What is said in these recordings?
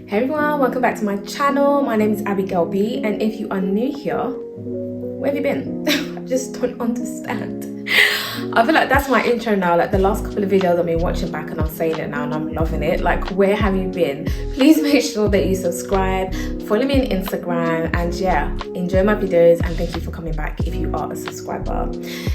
Hey everyone, welcome back to my channel. My name is Abigail B, and if you are new here, where have you been? I just don't understand. I feel like that's my intro now. Like the last couple of videos I've been watching back and I'm saying it now and I'm loving it. Like, where have you been? Please make sure that you subscribe, follow me on Instagram, and yeah, enjoy my videos, and thank you for coming back if you are a subscriber.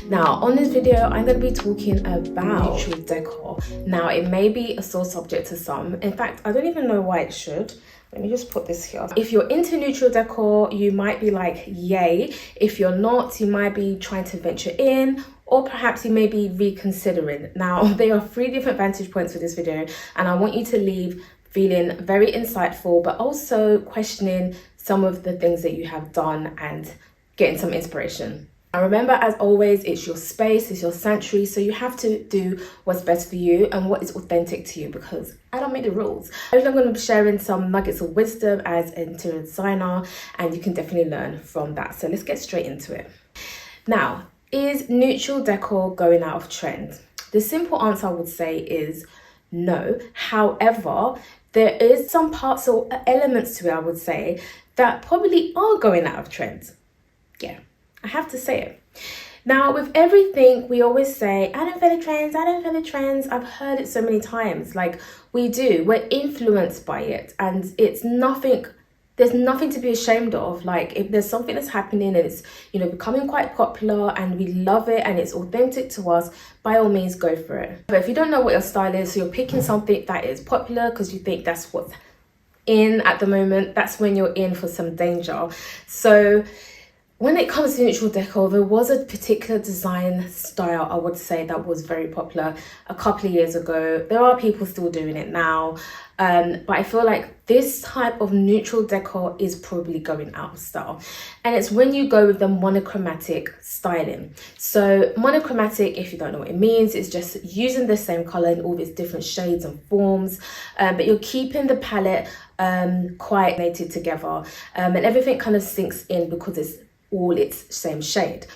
Now on this video I'm going to be talking about neutral decor. Now it may be a sore subject to some. In fact, I don't even know why it should. Let me just put this here. If you're into neutral decor, you might be like, yay. If you're not, you might be trying to venture in, or perhaps you may be reconsidering. Now, there are 3 different vantage points for this video, and I want you to leave feeling very insightful, but also questioning some of the things that you have done and getting some inspiration. And remember, as always, it's your space, it's your sanctuary, so you have to do what's best for you and what is authentic to you, because I don't make the rules. I'm going to be sharing some nuggets of wisdom as an interior designer, and you can definitely learn from that. So let's get straight into it. Now, is neutral decor going out of trend? The simple answer I would say is no. However, there is some parts or elements to it, I would say, that probably are going out of trend. Yeah, I have to say it. Now, with everything, we always say, I don't follow trends, I don't follow trends. I've heard it so many times. Like, we do. We're influenced by it, and it's nothing. There's nothing to be ashamed of. Like, if there's something that's happening and it's, becoming quite popular and we love it and it's authentic to us, by all means, go for it. But if you don't know what your style is, so you're picking something that is popular because you think that's what's in at the moment, that's when you're in for some danger. So when it comes to neutral decor, there was a particular design style, I would say, that was very popular a couple of years ago. There are people still doing it now, but I feel like this type of neutral decor is probably going out of style. And it's when you go with the monochromatic styling. So monochromatic, if you don't know what it means, is just using the same color in all its different shades and forms, but you're keeping the palette quite mated together, and everything kind of sinks in because it's all its same shade.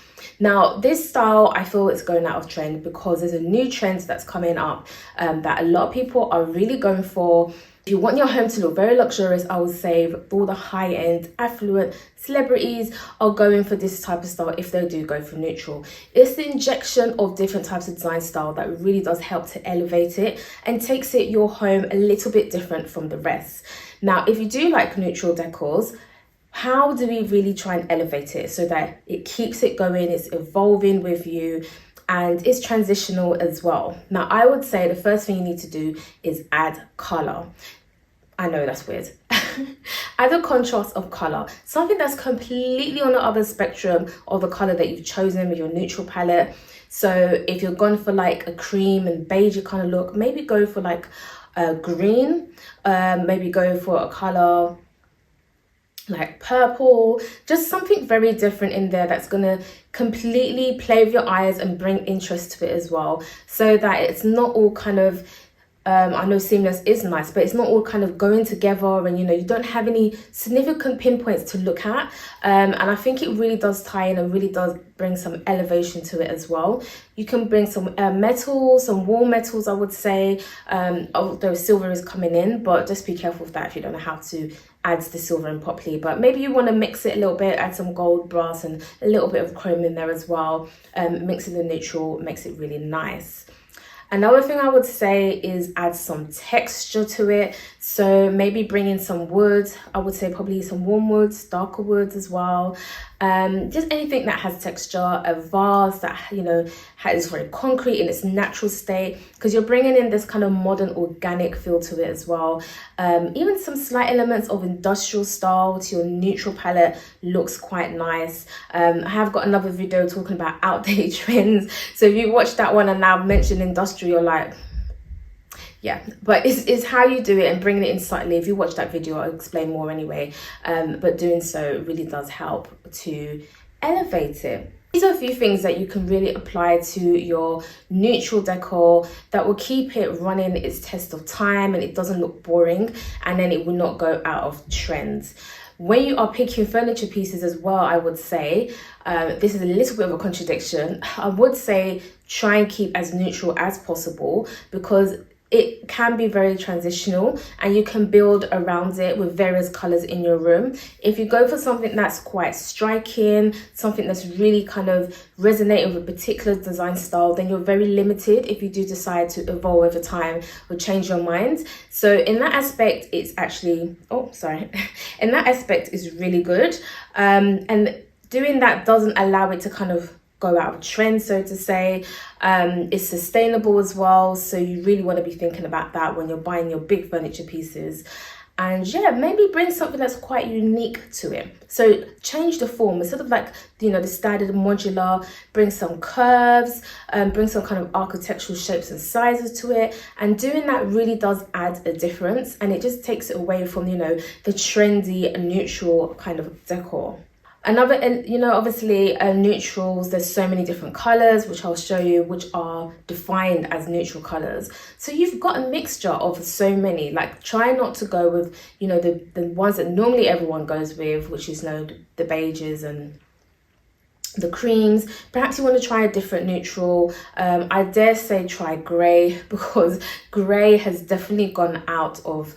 Now, this style, I feel it's going out of trend because there's a new trend that's coming up that a lot of people are really going for. If you want your home to look very luxurious, I would say all the high-end, affluent celebrities are going for this type of style if they do go for neutral. It's the injection of different types of design style that really does help to elevate it and takes your home a little bit different from the rest. Now, if you do like neutral decors, how do we really try and elevate it so that it keeps it going, it's evolving with you, and it's transitional as well? Now, I would say the first thing you need to do is add color. I know that's weird. Add a contrast of color, something that's completely on the other spectrum of the color that you've chosen with your neutral palette. So if you're going for like a cream and beige kind of look, maybe go for like a green, maybe go for a color like purple, just something very different in there that's gonna completely play with your eyes and bring interest to it as well, so that it's not all kind of I know seamless is nice, but it's not all kind of going together, and you don't have any significant pinpoints to look at, and I think it really does tie in and really does bring some elevation to it as well. You can bring some metals, some warm metals, I would say, although silver is coming in, but just be careful with that if you don't know how to add the silver in properly. But maybe you want to mix it a little bit, add some gold, brass, and a little bit of chrome in there as well. Mixing the neutral makes it really nice. Another thing I would say is add some texture to it. So maybe bring in some wood. I would say probably some warm woods, darker woods as well. Just anything that has texture, a vase that, is very concrete in its natural state, because you're bringing in this kind of modern organic feel to it as well. Even some slight elements of industrial style to your neutral palette looks quite nice. I have got another video talking about outdated trends. So if you watch that one and now mention industrial, you're like, yeah, but it's how you do it and bringing it in slightly. If you watch that video, I'll explain more anyway. But doing so really does help to elevate it. These are a few things that you can really apply to your neutral decor that will keep it running its test of time, and it doesn't look boring, and then it will not go out of trends. When you are picking furniture pieces as well, I would say, this is a little bit of a contradiction, I would say try and keep as neutral as possible, because it can be very transitional, and you can build around it with various colors in your room. If you go for something that's quite striking, something that's really kind of resonating with a particular design style, then you're very limited if you do decide to evolve over time or change your mind. So in that aspect, it's actually, in that aspect is really good. And doing that doesn't allow it to kind of go out of trend, so to say. It's sustainable as well, so you really want to be thinking about that when you're buying your big furniture pieces. And yeah, maybe bring something that's quite unique to it. So change the form. Instead of like, you know, the standard modular, bring some curves, bring some kind of architectural shapes and sizes to it. And doing that really does add a difference, and it just takes it away from, you know, the trendy and neutral kind of decor. Another, you know, obviously neutrals, there's so many different colors, which I'll show you, which are defined as neutral colors. So you've got a mixture of so many. Like, try not to go with, you know, the ones that normally everyone goes with, which is, you know, the beiges and the creams. Perhaps you want to try a different neutral. I dare say try grey, because grey has definitely gone out of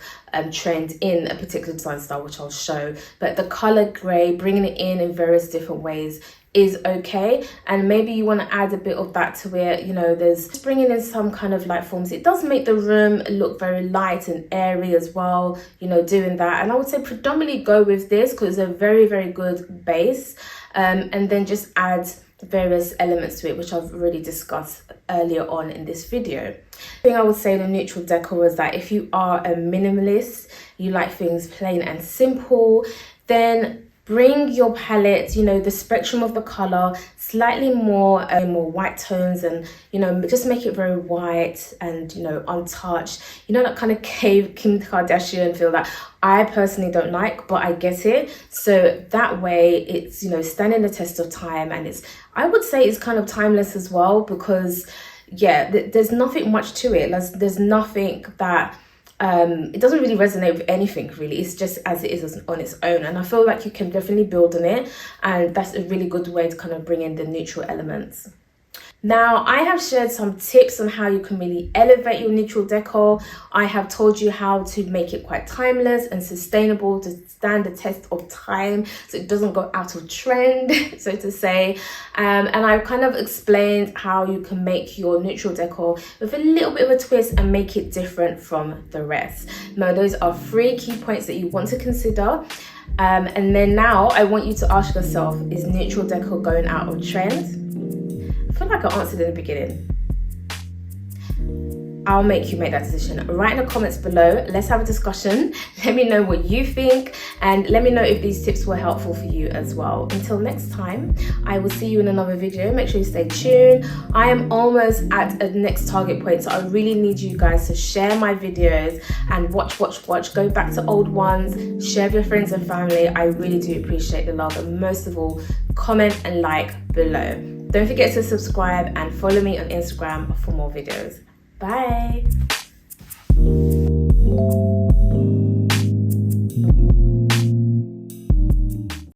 trend in a particular design style, which I'll show. But the color grey, bringing it in various different ways is okay. And maybe you want to add a bit of that to it, you know, there's just bringing in some kind of light forms. It does make the room look very light and airy as well, you know, doing that. And I would say predominantly go with this because it's a very, very good base. And then just add various elements to it, which I've already discussed earlier on in this video. The thing I would say in a neutral decor is that if you are a minimalist, you like things plain and simple, then bring your palette, you know, the spectrum of the color slightly more white tones, and, you know, just make it very white and, you know, untouched. You know, that kind of Kim Kardashian feel that I personally don't like, but I get it. So that way it's, you know, standing the test of time, and it's, I would say it's kind of timeless as well, because yeah, there's nothing much to it. There's nothing that it doesn't really resonate with anything really. It's just as it is on its own, and I feel like you can definitely build on it, and that's a really good way to kind of bring in the neutral elements. Now, I have shared some tips on how you can really elevate your neutral decor. I have told you how to make it quite timeless and sustainable to stand the test of time, so it doesn't go out of trend, so to say. And I've kind of explained how you can make your neutral decor with a little bit of a twist and make it different from the rest. Now, those are 3 key points that you want to consider. And then now I want you to ask yourself, is neutral decor going out of trend? I feel like I answered in the beginning. I'll make you make that decision. Write in the comments below. Let's have a discussion. Let me know what you think, and let me know if these tips were helpful for you as well. Until next time, I will see you in another video. Make sure you stay tuned. I am almost at a next target point, so I really need you guys to share my videos and watch. Go back to old ones, share with your friends and family. I really do appreciate the love, and most of all, comment and like below. Don't forget to subscribe and follow me on Instagram for more videos. Bye.